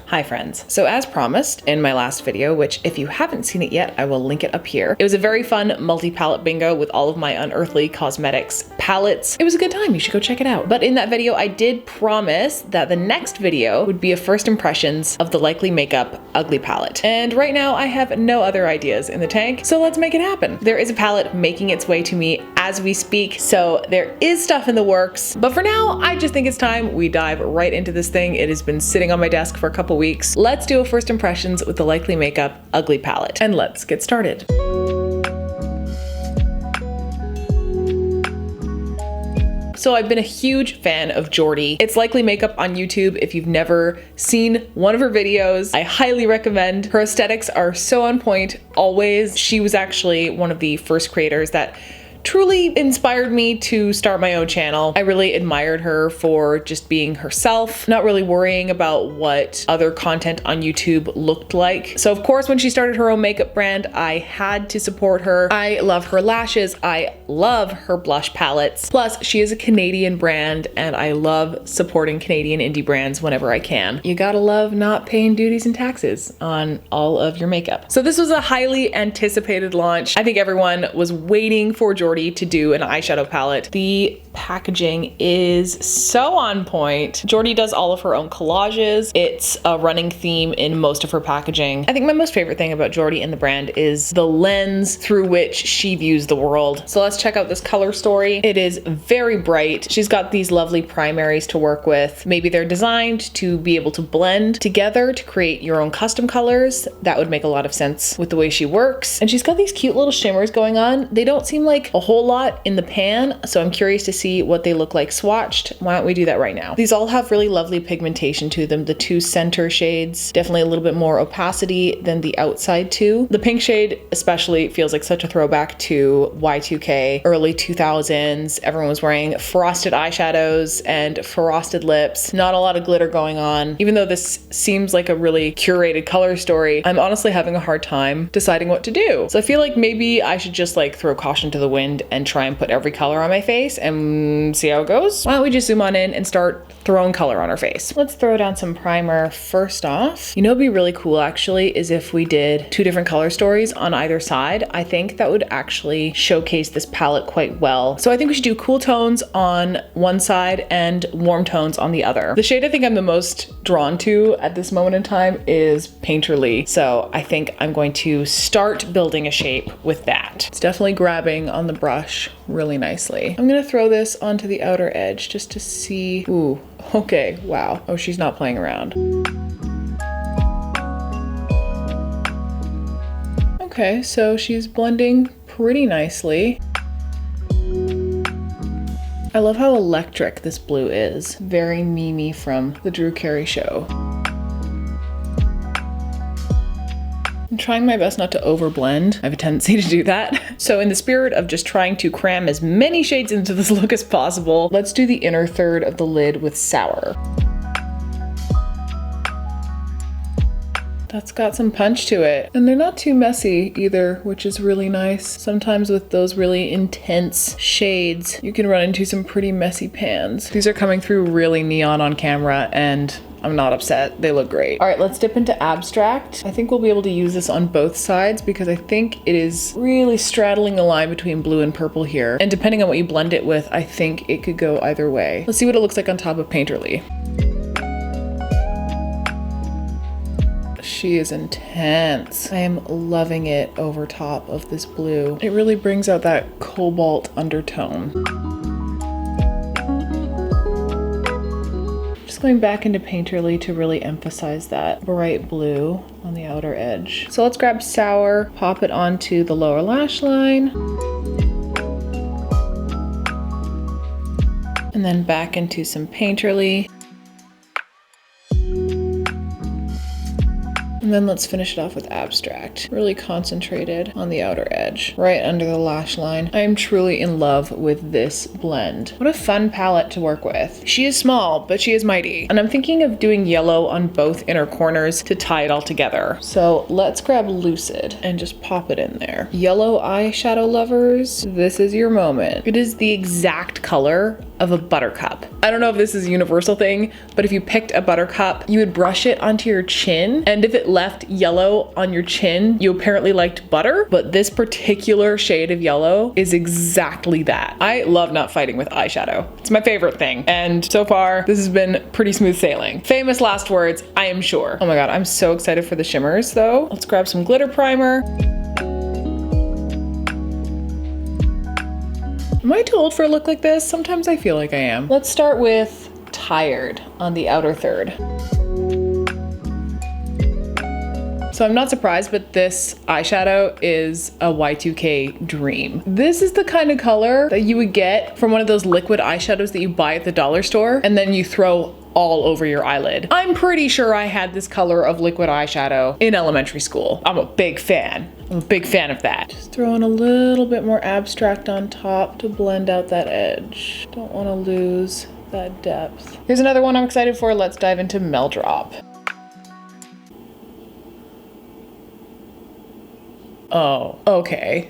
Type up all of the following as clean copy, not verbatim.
Hi friends. So as promised in my last video, which if you haven't seen it yet, I will link it up here. It was a very fun multi-palette bingo with all of my Unearthly Cosmetics palettes. It was a good time, you should go check it out. But in that video, I did promise that the next video would be a first impressions of the Likely Makeup Ugly palette. And right now I have no other ideas in the tank, so let's make it happen. There is a palette making its way to me as we speak, so there is stuff in the works. But for now, I just think it's time we dive right into this thing. It has been sitting on my desk for a couple weeks. Let's do a first impressions with the Likely Makeup Ugly palette, and let's get started. So I've been a huge fan of Jordy. It's Likely Makeup on YouTube. If you've never seen one of her videos, I highly recommend. Her aesthetics are so on point always. She was actually one of the first creators that truly inspired me to start my own channel. I really admired her for just being herself, not really worrying about what other content on YouTube looked like. So of course, when she started her own makeup brand, I had to support her. I love her lashes. I love her blush palettes. Plus, she is a Canadian brand and I love supporting Canadian indie brands whenever I can. You gotta love not paying duties and taxes on all of your makeup. So this was a highly anticipated launch. I think everyone was waiting for Jordy to do an eyeshadow palette. The packaging is so on point. Jordy does all of her own collages. It's a running theme in most of her packaging. I think my most favorite thing about Jordy and the brand is the lens through which she views the world. So let's check out this color story. It is very bright. She's got these lovely primaries to work with. Maybe they're designed to be able to blend together to create your own custom colors. That would make a lot of sense with the way she works. And she's got these cute little shimmers going on. They don't seem like a whole lot in the pan, so I'm curious to see what they look like swatched. Why don't we do that right now? These all have really lovely pigmentation to them. The two center shades, definitely a little bit more opacity than the outside two. The pink shade especially feels like such a throwback to Y2K, early 2000s. Everyone was wearing frosted eyeshadows and frosted lips. Not a lot of glitter going on. Even though this seems like a really curated color story, I'm honestly having a hard time deciding what to do. So I feel like maybe I should just like throw caution to the wind and try and put every color on my face and see how it goes. Why don't we just zoom on in and start throwing color on our face. Let's throw down some primer first off. You know, it'd be really cool actually is if we did two different color stories on either side. I think that would actually showcase this palette quite well. So I think we should do cool tones on one side and warm tones on the other. The shade I think I'm the most drawn to at this moment in time is Painterly. So I think I'm going to start building a shape with that. It's definitely grabbing on the brush really nicely. I'm gonna throw this onto the outer edge just to see. Ooh, okay, wow. Oh, she's not playing around. Okay, so she's blending pretty nicely. I love how electric this blue is. Very Mimi from the Drew Carey show. I'm trying my best not to overblend. I have a tendency to do that. So in the spirit of just trying to cram as many shades into this look as possible, let's do the inner third of the lid with Sour. That's got some punch to it. And they're not too messy either, which is really nice. Sometimes with those really intense shades, you can run into some pretty messy pans. These are coming through really neon on camera and I'm not upset. They look great. All right, let's dip into Abstract. I think we'll be able to use this on both sides because I think it is really straddling the line between blue and purple here. And depending on what you blend it with, I think it could go either way. Let's see what it looks like on top of Painterly. She is intense. I am loving it over top of this blue. It really brings out that cobalt undertone. Going back into Painterly to really emphasize that bright blue on the outer edge. So let's grab Sour, pop it onto the lower lash line. And then back into some Painterly. And then let's finish it off with Abstract. Really concentrated on the outer edge, right under the lash line. I am truly in love with this blend. What a fun palette to work with. She is small, but she is mighty. And I'm thinking of doing yellow on both inner corners to tie it all together. So let's grab Lucid and just pop it in there. Yellow eyeshadow lovers, this is your moment. It is the exact color of a buttercup. I don't know if this is a universal thing, but if you picked a buttercup, you would brush it onto your chin, and if it left yellow on your chin, you apparently liked butter, but this particular shade of yellow is exactly that. I love not fighting with eyeshadow. It's my favorite thing, and so far, this has been pretty smooth sailing. Famous last words, I am sure. Oh my god, I'm so excited for the shimmers though. Let's grab some glitter primer. Am I too old for a look like this? Sometimes I feel like I am. Let's start with Tired on the outer third. So I'm not surprised, but this eyeshadow is a Y2K dream. This is the kind of color that you would get from one of those liquid eyeshadows that you buy at the dollar store and then you throw all over your eyelid. I'm pretty sure I had this color of liquid eyeshadow in elementary school. I'm a big fan. I'm a big fan of that. Just throw in a little bit more abstract on top to blend out that edge. Don't want to lose that depth. Here's another one I'm excited for. Let's dive into Mel Drop. Oh, okay.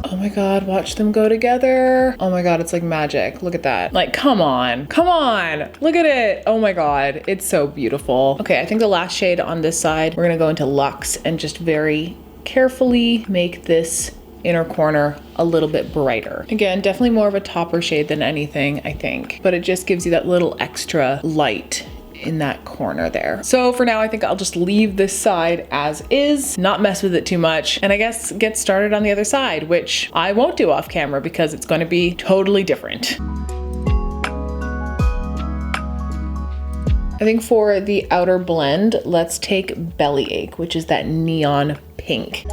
Oh my god, watch them go together. Oh my god, it's like magic. Look at that. Like, come on. Come on. Look at it. Oh my god, it's so beautiful. Okay, I think the last shade on this side, we're gonna go into Luxe and just very carefully make this inner corner a little bit brighter. Again, definitely more of a topper shade than anything, I think. But it just gives you that little extra light in that corner there. So for now, I think I'll just leave this side as is, not mess with it too much, and I guess get started on the other side, which I won't do off camera because it's going to be totally different. I think for the outer blend, let's take Bellyache, which is that neon pink.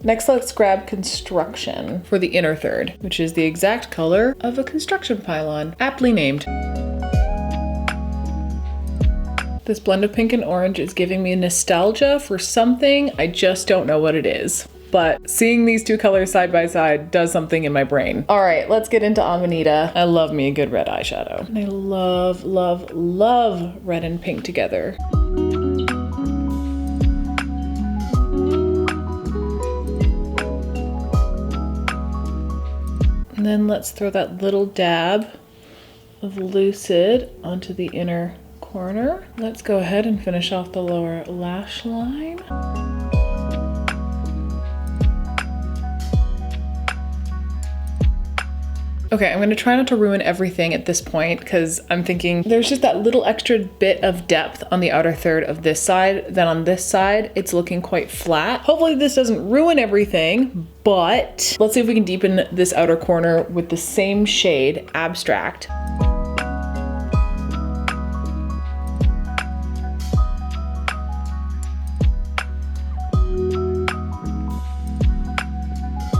Next, let's grab Construction for the inner third, which is the exact color of a construction pylon, aptly named. This blend of pink and orange is giving me nostalgia for something. I just don't know what it is. But seeing these two colors side by side does something in my brain. All right, let's get into Amanita. I love me a good red eyeshadow. And I love, love, love red and pink together. And then let's throw that little dab of Lucid onto the inner corner. Let's go ahead and finish off the lower lash line. Okay, I'm gonna try not to ruin everything at this point because I'm thinking there's just that little extra bit of depth on the outer third of this side. Then on this side, it's looking quite flat. Hopefully this doesn't ruin everything, but let's see if we can deepen this outer corner with the same shade, Abstract.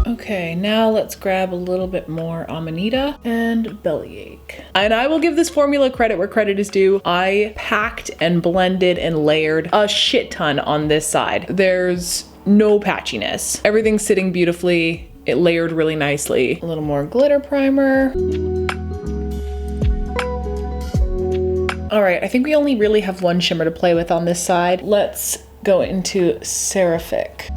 Okay, now let's grab a little bit more Amanita and Bellyache. And I will give this formula credit where credit is due. I packed and blended and layered a shit ton on this side. There's no patchiness. Everything's sitting beautifully. It layered really nicely. A little more glitter primer. All right, I think we only really have one shimmer to play with on this side. Let's go into Seraphic.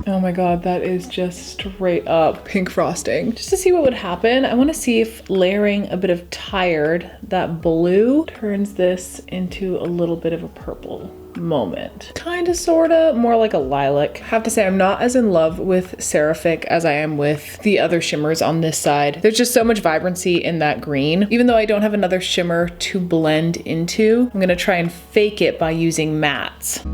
Oh my god, that is just straight up pink frosting. Just to see what would happen, I want to see if layering a bit of Tired, that blue, turns this into a little bit of a purple moment. Kinda, sorta, more like a lilac. I have to say, I'm not as in love with Seraphic as I am with the other shimmers on this side. There's just so much vibrancy in that green. Even though I don't have another shimmer to blend into, I'm gonna try and fake it by using mattes.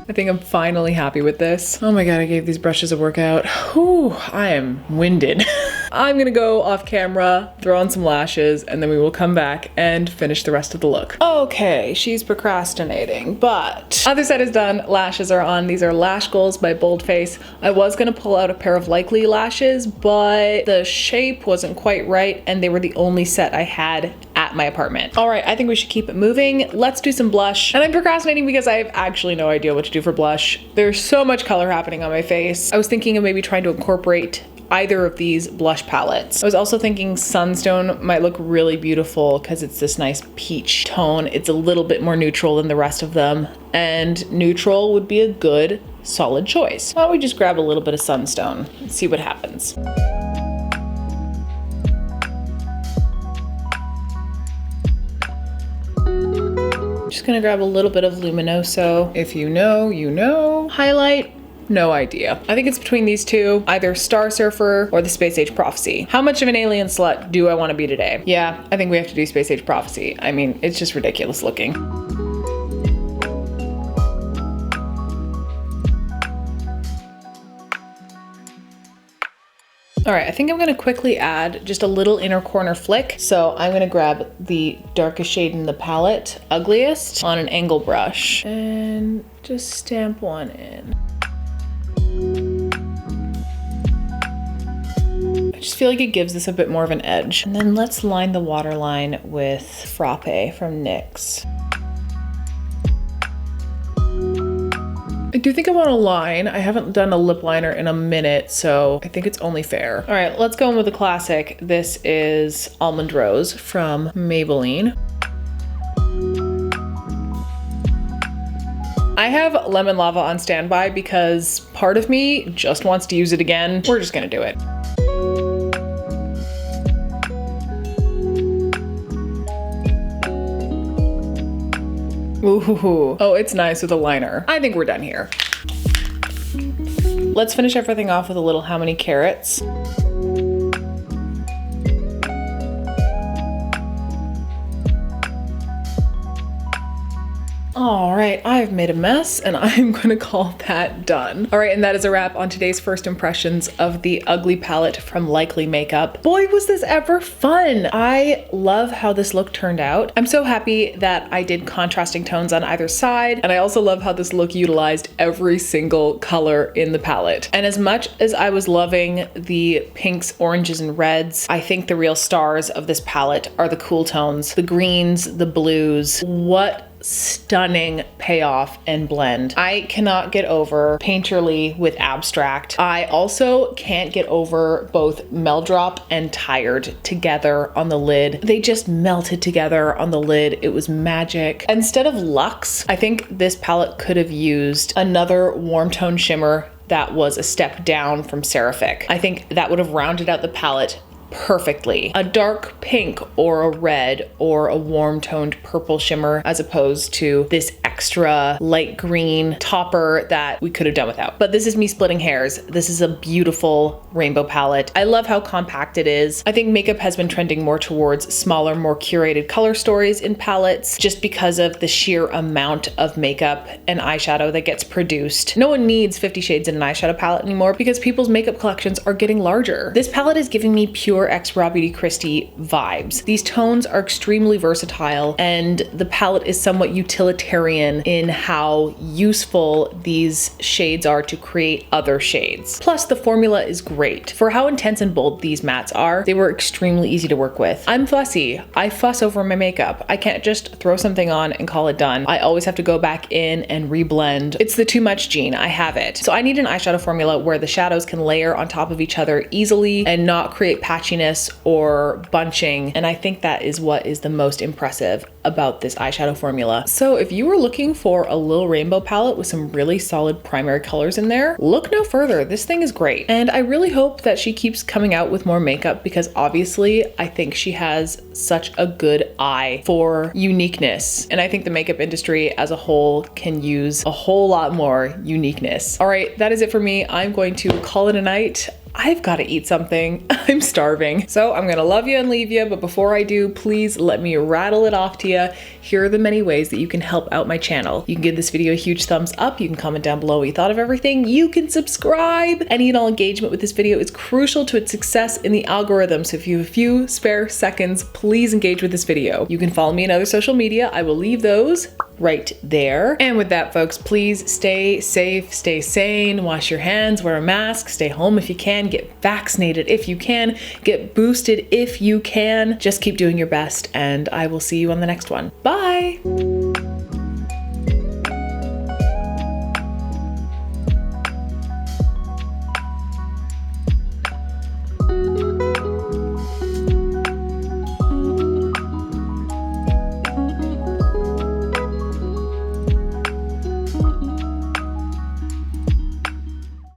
I think I'm finally happy with this. Oh my god, I gave these brushes a workout. Whew, I am winded. I'm gonna go off camera, throw on some lashes, and then we will come back and finish the rest of the look. Okay, she's procrastinating, but other side is done, lashes are on. These are Lash Goals by Boldface. I was gonna pull out a pair of Likely lashes, but the shape wasn't quite right, and they were the only set I had at at my apartment. All right, I think we should keep it moving. Let's do some blush. And I'm procrastinating because I have actually no idea what to do for blush. There's so much color happening on my face. I was thinking of maybe trying to incorporate either of these blush palettes. I was also thinking Sunstone might look really beautiful because it's this nice peach tone. It's a little bit more neutral than the rest of them, and neutral would be a good solid choice. Why don't we just grab a little bit of Sunstone and see what happens. Just gonna grab a little bit of Luminoso. If you know, you know. Highlight. No idea. I think it's between these two, either Star Surfer or the Space Age Prophecy. How much of an alien slut do I want to be today? Yeah, I think we have to do Space Age Prophecy. I mean, it's just ridiculous looking. All right, I think I'm gonna quickly add just a little inner corner flick. So I'm gonna grab the darkest shade in the palette, Ugliest, on an angle brush and just stamp one in. I just feel like it gives this a bit more of an edge. And then let's line the waterline with Frappe from NYX. I do think I want a line. I haven't done a lip liner in a minute, so I think it's only fair. All right, let's go in with a classic. This is Almond Rose from Maybelline. I have Lemon Lava on standby because part of me just wants to use it again. We're just gonna do it. Ooh, oh, it's nice with a liner. I think we're done here. Let's finish everything off with a little How Many Carrots. All right, I've made a mess and I'm gonna call that done. All right, and that is a wrap on today's first impressions of the Ugly palette from Likely Makeup. Boy, was this ever fun. I love how this look turned out. I'm so happy that I did contrasting tones on either side, and I also love how this look utilized every single color in the palette. And as much as I was loving the pinks, oranges, and reds, I think the real stars of this palette are the cool tones, the greens, the blues. What stunning payoff and blend. I cannot get over Painterly with Abstract. I also can't get over both Meldrop and Tired together on the lid. They just melted together on the lid. It was magic. Instead of Luxe, I think this palette could have used another warm tone shimmer that was a step down from Seraphic. I think that would have rounded out the palette perfectly. A dark pink or a red or a warm toned purple shimmer as opposed to this extra light green topper that we could have done without. But this is me splitting hairs. This is a beautiful rainbow palette. I love how compact it is. I think makeup has been trending more towards smaller, more curated color stories in palettes just because of the sheer amount of makeup and eyeshadow that gets produced. No one needs 50 shades in an eyeshadow palette anymore because people's makeup collections are getting larger. This palette is giving me pure ex Raw Beauty Kristi vibes. These tones are extremely versatile and the palette is somewhat utilitarian in how useful these shades are to create other shades. Plus the formula is great. For how intense and bold these mattes are, they were extremely easy to work with. I'm fussy. I fuss over my makeup. I can't just throw something on and call it done. I always have to go back in and reblend. It's the too much gene. I have it. So I need an eyeshadow formula where the shadows can layer on top of each other easily and not create patchiness or bunching. And I think that is what is the most impressive about this eyeshadow formula. So if you were looking for a little rainbow palette with some really solid primary colors in there, look no further. This thing is great. And I really hope that she keeps coming out with more makeup because obviously I think she has such a good eye for uniqueness. And I think the makeup industry as a whole can use a whole lot more uniqueness. All right, that is it for me. I'm going to call it a night. I've got to eat something. I'm starving. So I'm gonna love you and leave you, but before I do, please let me rattle it off to you. Here are the many ways that you can help out my channel. You can give this video a huge thumbs up. You can comment down below what you thought of everything. You can subscribe. Any and all engagement with this video is crucial to its success in the algorithm. So if you have a few spare seconds, please engage with this video. You can follow me on other social media. I will leave those right there. And with that, folks, please stay safe, stay sane, wash your hands, wear a mask, stay home if you can, get vaccinated if you can, get boosted if you can. Just keep doing your best, and I will see you on the next one. Bye.